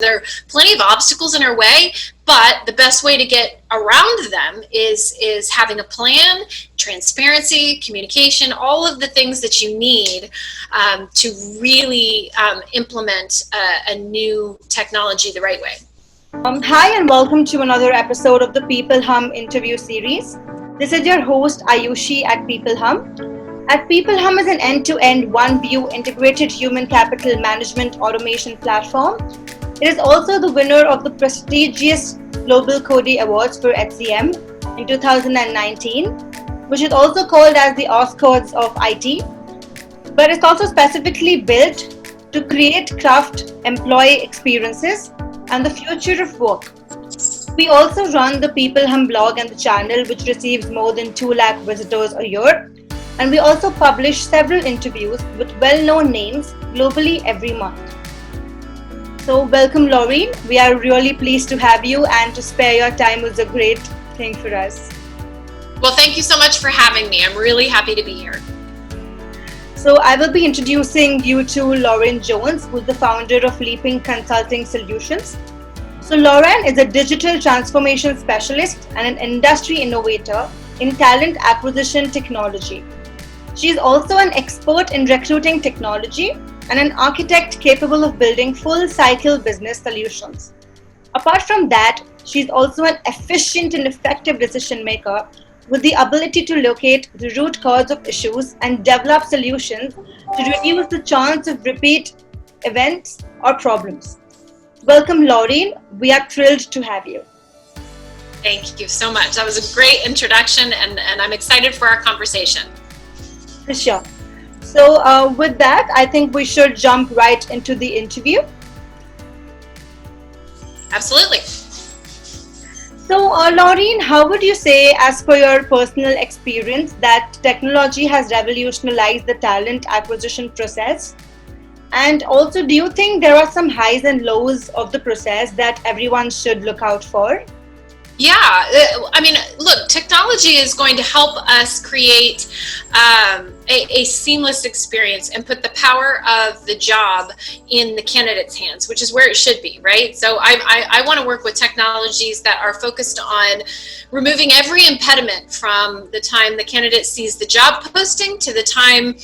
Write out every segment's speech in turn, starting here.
there are plenty of obstacles in our way, but the best way to get around them is having a plan, transparency, communication, all of the things that you need to really implement a new technology the right way. Hi and welcome to another episode of the peopleHum interview series. This is your host Ayushi at peopleHum. At peopleHum is an end-to-end one-view integrated human capital management automation platform. It is also the winner of the prestigious Global Cody Awards for HCM in 2019, which is also called as the Oscars of IT. But it's also specifically built to craft employee experiences and the future of work. We also run the peopleHum blog and the channel, which receives more than 2 lakh visitors a year. And we also publish several interviews with well-known names globally every month. So welcome, Laureen. We are really pleased to have you, and to spare your time was a great thing for us. Well, thank you so much for having me. I'm really happy to be here. So I will be introducing you to Lauren Jones, who's the founder of Leaping Consulting Solutions. So Lauren is a digital transformation specialist and an industry innovator in talent acquisition technology. She is also an expert in recruiting technology and an architect capable of building full-cycle business solutions. Apart from that, she is also an efficient and effective decision maker with the ability to locate the root cause of issues and develop solutions to reduce the chance of repeat events or problems. Welcome, Laureen. We are thrilled to have you. Thank you so much. That was a great introduction, and I'm excited for our conversation. For sure. So with that, I think we should jump right into the interview. Absolutely. So, Laureen, how would you say, as per your personal experience, that technology has revolutionized the talent acquisition process? And also, do you think there are some highs and lows of the process that everyone should look out for? Yeah, I mean, look, technology is going to help us create a seamless experience and put the power of the job in the candidate's hands, which is where it should be, right? So I want to work with technologies that are focused on removing every impediment from the time the candidate sees the job posting to the time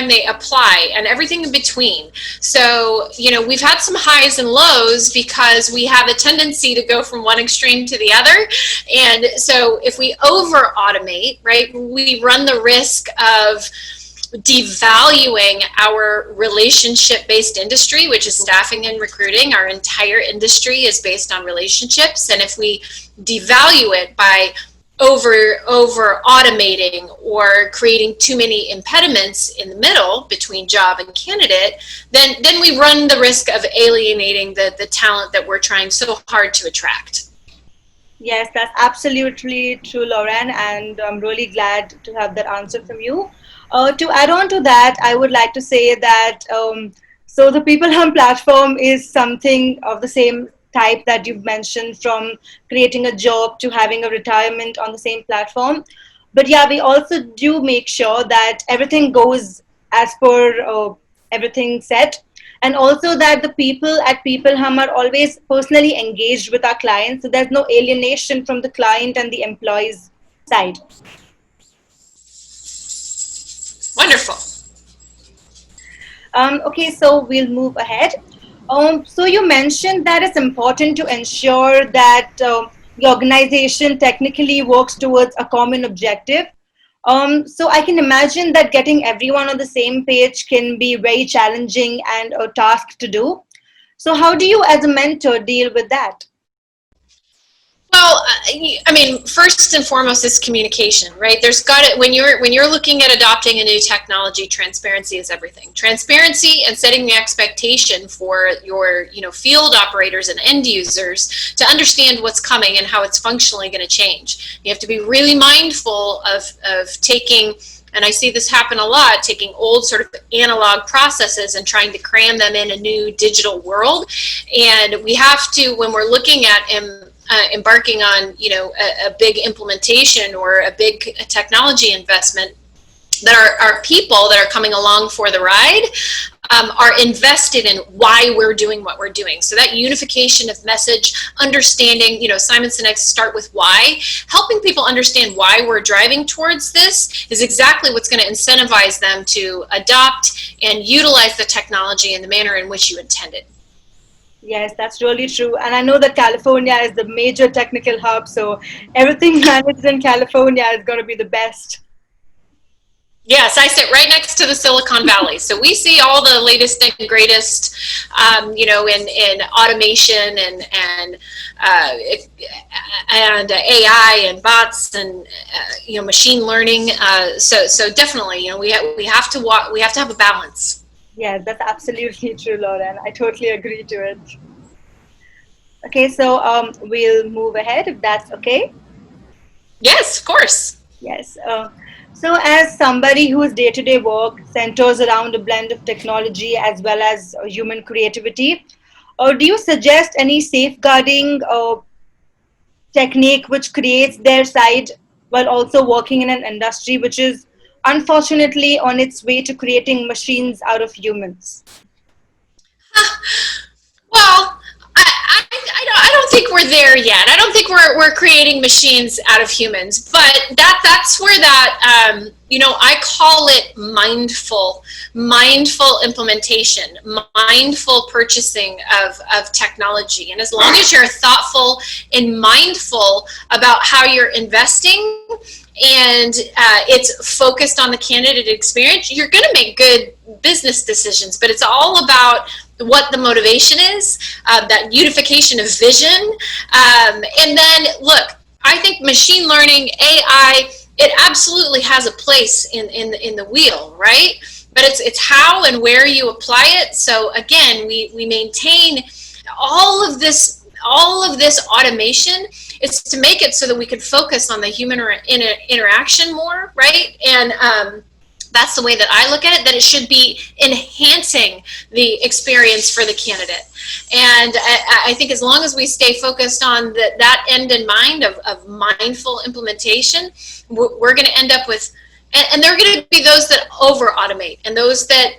they apply and everything in between. So, we've had some highs and lows because we have a tendency to go from one extreme to the other. And so if we over automate, right, we run the risk of devaluing our relationship-based industry, which is staffing and recruiting. Our entire industry is based on relationships. And if we devalue it by over automating or creating too many impediments in the middle between job and candidate, then we run the risk of alienating the talent that we're trying so hard to attract. Yes, that's absolutely true, Lauren, and I'm really glad to have that answer from you. To add on to that, I would like to say that so the peopleHum platform is something of the same type that you've mentioned, from creating a job to having a retirement on the same platform. But yeah, we also do make sure that everything goes as per everything set, and also that the people at peopleHum are always personally engaged with our clients, so there's no alienation from the client and the employee's side. Wonderful. Okay, so we'll move ahead. So you mentioned that it's important to ensure that the organization technically works towards a common objective. So I can imagine that getting everyone on the same page can be very challenging and a task to do. So how do you, as a mentor, deal with that? Well, I mean, first and foremost is communication, right? There's got it when you're looking at adopting a new technology. Transparency is everything. Transparency and setting the expectation for your field operators and end users to understand what's coming and how it's functionally going to change. You have to be really mindful of taking. And I see this happen a lot, taking old sort of analog processes and trying to cram them in a new digital world. And we have to, when we're looking at embarking on a big implementation or a big technology investment, that are people that are coming along for the ride, are invested in why we're doing what we're doing. So that unification of message, understanding, Simon Sinek's start with why, helping people understand why we're driving towards this is exactly what's going to incentivize them to adopt and utilize the technology in the manner in which you intended. Yes, that's really true. And I know that California is the major technical hub, so everything managed in California is going to be the best. Yes, I sit right next to the Silicon Valley, so we see all the latest and greatest, in automation uh, and AI and bots and machine learning. So definitely, we have to have a balance. Yes, that's absolutely true, Lauren. I totally agree to it. Okay, so we'll move ahead if that's okay. Yes, of course. Yes. So, as somebody whose day to day work centers around a blend of technology as well as human creativity, do you suggest any safeguarding technique which creates their side while also working in an industry which is unfortunately on its way to creating machines out of humans? Well, I don't think we're there yet. I don't think we're creating machines out of humans, but that's where I call it mindful implementation, mindful purchasing of technology. And as long as you're thoughtful and mindful about how you're investing, and it's focused on the candidate experience, you're going to make good business decisions. But it's all about what the motivation is, that unification of vision. And then, look, I think machine learning, AI, it absolutely has a place in the wheel, right? But it's how and where you apply it. So again, we maintain all of this automation is to make it so that we could focus on the human interaction more, right? And that's the way that I look at it, that it should be enhancing the experience for the candidate. And I think as long as we stay focused on that end in mind of mindful implementation, we're going to end up with, and there are going to be those that over automate, and those that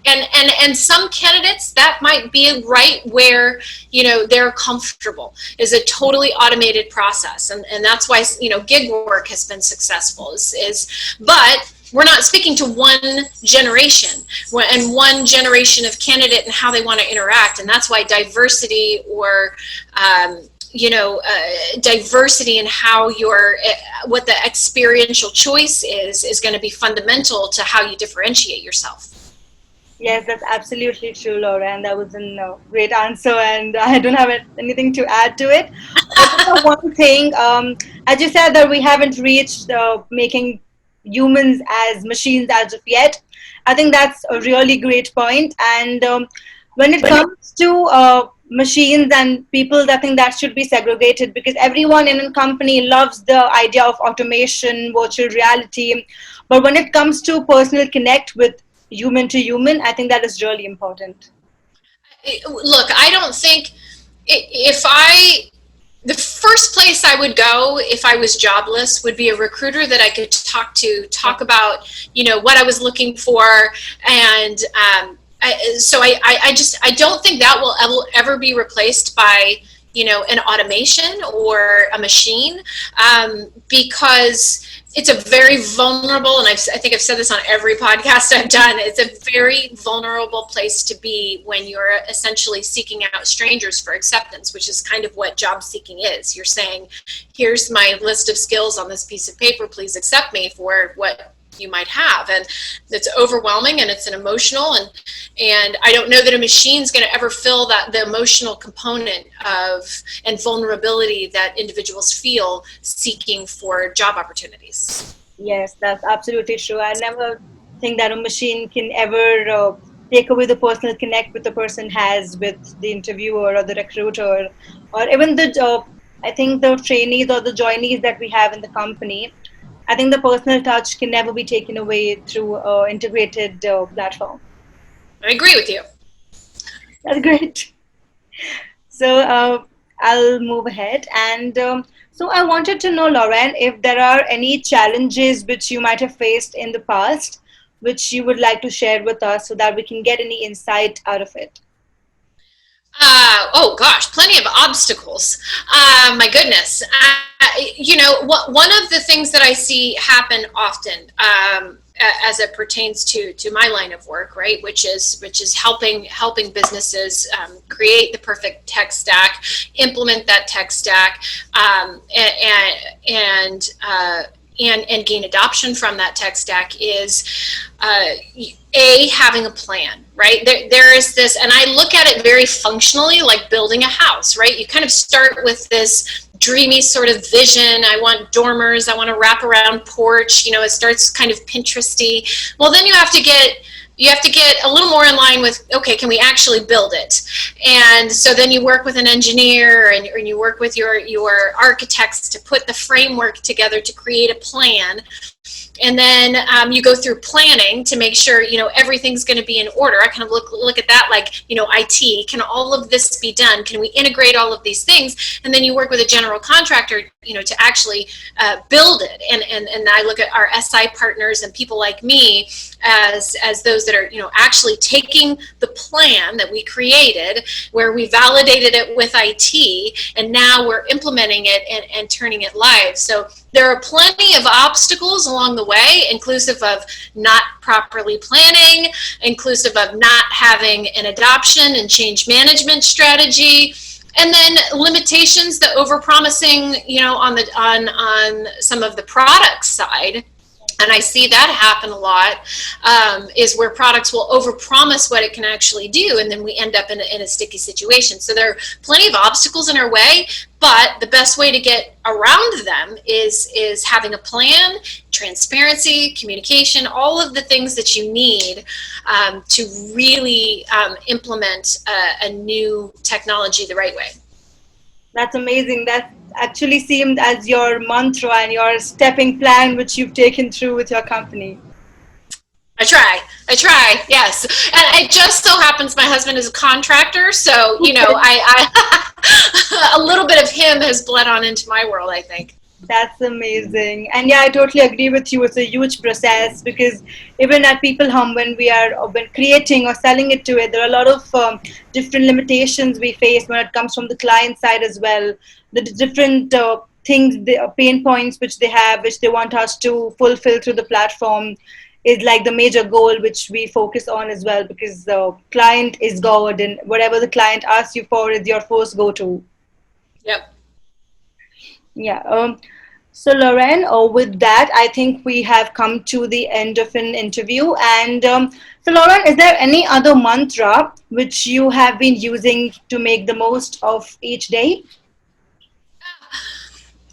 and some candidates that might be right where they're comfortable is a totally automated process, and that's why gig work has been successful, is but we're not speaking to one generation and one generation of candidate and how they want to interact. And that's why diversity, or diversity in how what the experiential choice is going to be fundamental to how you differentiate yourself. Yes, that's absolutely true, Laura, and that was a great answer, and I don't have anything to add to it. Just one thing, as you said, that we haven't reached making humans as machines as of yet. I think that's a really great point. And when it comes to machines and people, I think that should be segregated because everyone in a company loves the idea of automation, virtual reality. But when it comes to personal connect with human to human, I think that is really important. Look, I don't think if I the first place I would go if I was jobless would be a recruiter that I could talk about, what I was looking for. And I don't think that will ever be replaced by, an automation or a machine, because it's a very vulnerable, and I think I've said this on every podcast I've done, it's a very vulnerable place to be when you're essentially seeking out strangers for acceptance, which is kind of what job seeking is. You're saying, here's my list of skills on this piece of paper, please accept me for what you might have. And it's overwhelming, and it's an emotional, and I don't know that a machine's going to ever fill the emotional component of and vulnerability that individuals feel seeking for job opportunities. Yes, that's absolutely true. I never think that a machine can ever take away the personal connect with the person has with the interviewer or the recruiter, or even I think the trainees or the joinees that we have in the company. I think the personal touch can never be taken away through integrated platform. I agree with you. That's great. So I'll move ahead. And so I wanted to know, Lauren, if there are any challenges which you might have faced in the past which you would like to share with us so that we can get any insight out of it? Oh gosh, plenty of obstacles. My goodness. One of the things that I see happen often, as it pertains to my line of work, right, which is helping businesses create the perfect tech stack, implement that tech stack, and and gain adoption from that tech stack is having a plan, right? There is this, and I look at it very functionally, like building a house, right? You kind of start with this dreamy sort of vision. I want dormers, I want a wraparound porch, it starts kind of Pinteresty. Well, then you have to get a little more in line with, okay, can we actually build it? And so then you work with an engineer, and you work with your architects to put the framework together to create a plan. And then you go through planning to make sure everything's going to be in order. I kind of look at that like IT. Can all of this be done? Can we integrate all of these things? And then you work with a general contractor to actually build it. And I look at our SI partners and people like me as those that are actually taking the plan that we created, where we validated it with IT, and now we're implementing it and turning it live. So there are plenty of obstacles along the way, inclusive of not properly planning, inclusive of not having an adoption and change management strategy, and then limitations, the overpromising, on some of the product side. And I see that happen a lot, is where products will overpromise what it can actually do, and then we end up in a sticky situation. So there are plenty of obstacles in our way, but the best way to get around them is having a plan, transparency, communication, all of the things that you need to really implement a new technology the right way. That's amazing. That actually seemed as your mantra and your stepping plan, which you've taken through with your company. I try, yes. And it just so happens my husband is a contractor, so, I a little bit of him has bled on into my world, I think. That's amazing. And yeah, I totally agree with you. It's a huge process because even at peopleHum, when creating or selling it to it, there are a lot of different limitations we face when it comes from the client side as well. The different things, the pain points which they have, which they want us to fulfill through the platform, is like the major goal which we focus on as well, because the client is God, and whatever the client asks you for is your first go-to. Yep. Yeah. So, Lauren, with that, I think we have come to the end of an interview. And so, Lauren, is there any other mantra which you have been using to make the most of each day?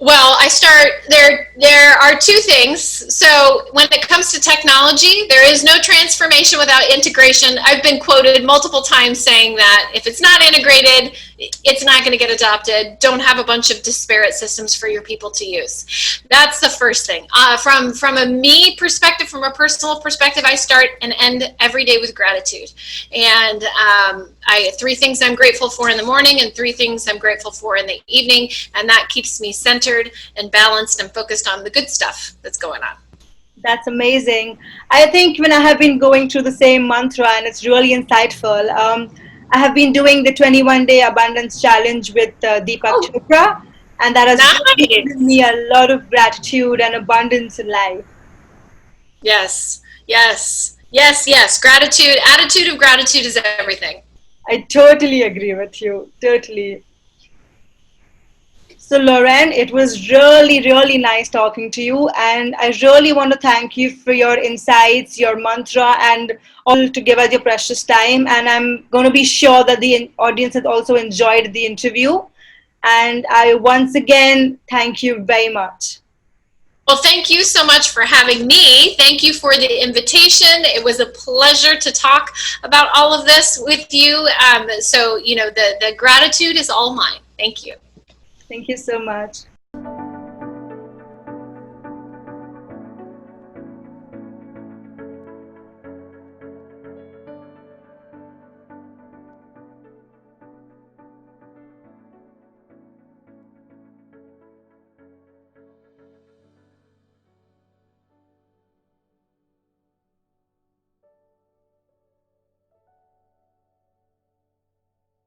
Well, I start there. There are two things. So when it comes to technology, there is no transformation without integration. I've been quoted multiple times saying that if it's not integrated, it's not going to get adopted. Don't have a bunch of disparate systems for your people to use. That's the first thing. From a me perspective, from a personal perspective, I start and end every day with gratitude. And I three things I'm grateful for in the morning, and three things I'm grateful for in the evening, and that keeps me centered and balanced and focused on the good stuff that's going on. That's amazing. I think when I have been going through the same mantra, and it's really insightful. I have been doing the 21-day abundance challenge with Deepak Oh, Chopra, and that has really given nice. me a lot of gratitude and abundance in life. Yes, yes, yes, yes. Gratitude, attitude of gratitude is everything. I totally agree with you. Totally. So, Lauren, it was really, really nice talking to you. And I really want to thank you for your insights, your mantra, and all to give us your precious time. And I'm going to be sure that the audience has also enjoyed the interview. And I once again thank you very much. Well, thank you so much for having me. Thank you for the invitation. It was a pleasure to talk about all of this with you. So, the gratitude is all mine. Thank you. Thank you so much.